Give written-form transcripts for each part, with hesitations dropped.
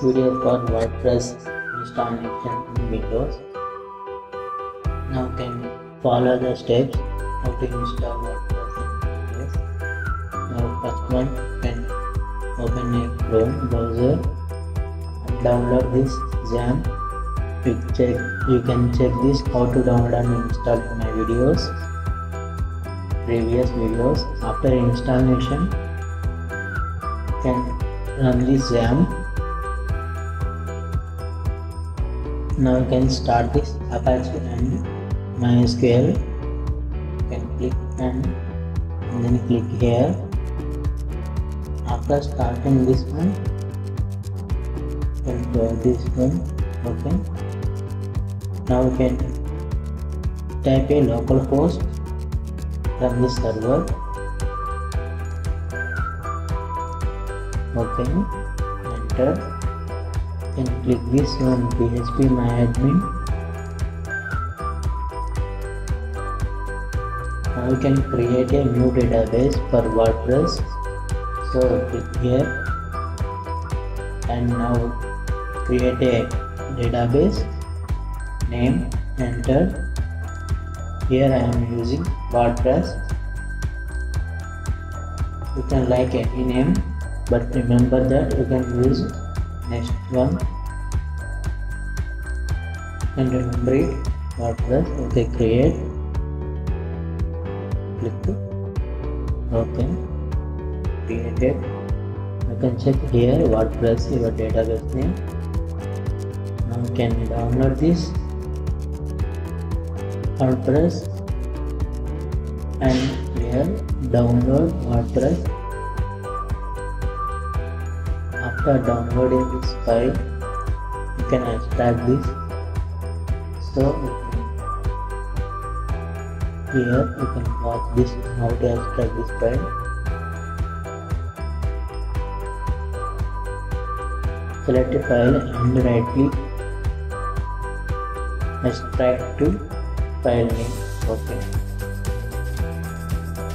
video for WordPress installation in Windows. Now you can follow the steps how to install WordPress in Windows. Now first one, you can open a Chrome browser and download this XAMPP. You can check this how to download and install my videos, previous videos. After installation, you can run this XAMPP. Now you can start this Apache and MySQL. You can click and then click here. After starting this one, you can close this one. Okay. Now you can type a localhost from the server. Okay. Enter. You can click this one, phpMyAdmin. Now you can create a new database for WordPress. So click here and now create a database name. Enter. Here I am using WordPress. You can like any name, but remember that you can use next one and remember it, WordPress. Okay, create, click, okay, created. You can check here WordPress, your database name. Now you can download this WordPress and here download WordPress. After downloading this file, you can extract this. So here you can watch this how to extract this file. Select a file and right click, extract to file name. Okay.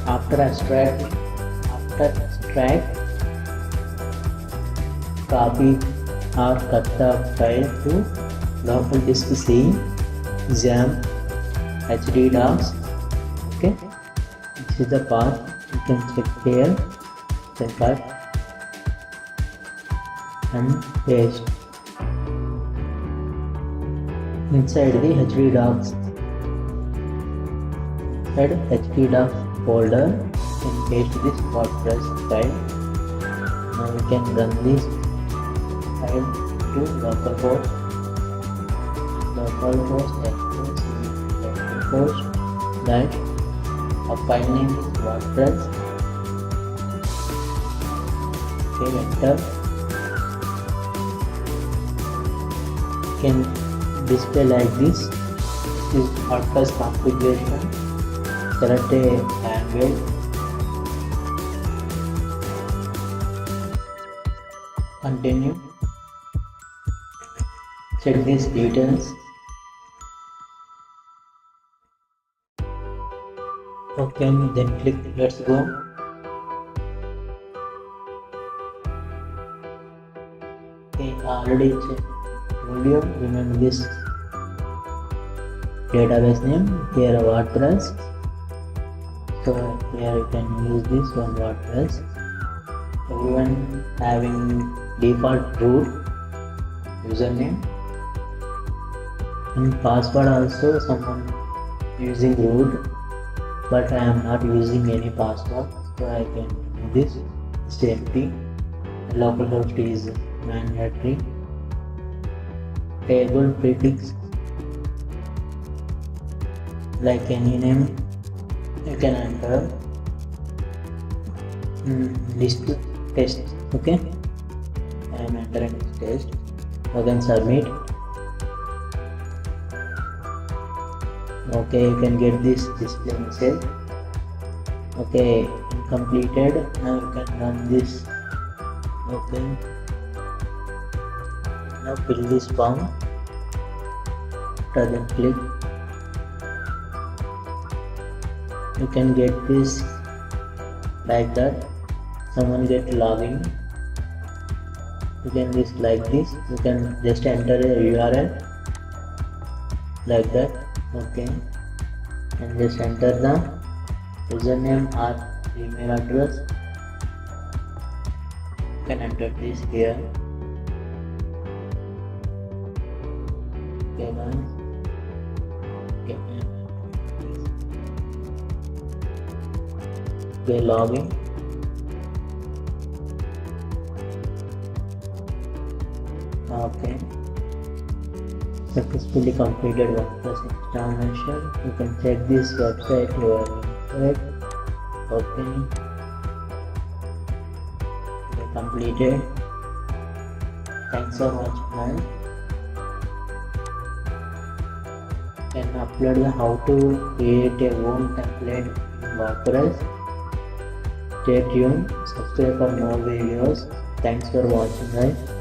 After extract, copy or cut the file to local disk C, XAMPP, HD docs. Okay, this is the path. You can check here, then cut and paste inside the HD docs. Inside HD docs folder, you can paste this WordPress file. Now we can run this file to localhost that our file name is WordPress. Okay, enter. You can display like this. This is WordPress configuration. Select a language. Continue. Check these details. Okay, then click let's go. Okay, already checked. Remember this database name here, WordPress. So here you can use this one, WordPress. Everyone having default root username and password, also someone using root, but I am not using any password, so I can do this. It's empty. Localhost is mandatory. Table prefix, like any name you can enter. List test. Okay, I am entering this test. Again submit. Okay, you can get this display message. Okay, completed. Now you can run this. Okay, now fill this form. Then click. You can get this like that. Someone get login. You can just like this, you can just enter a URL like that. Okay, and just enter the username or email address. You can enter this here. Okay guys, okay, login. Okay, successfully completed WordPress installation. You can check this website your website. Okay, completed. Thanks for watching guys. You can upload the how to create a own template in WordPress. Stay tuned, subscribe for more videos. Thanks for watching guys.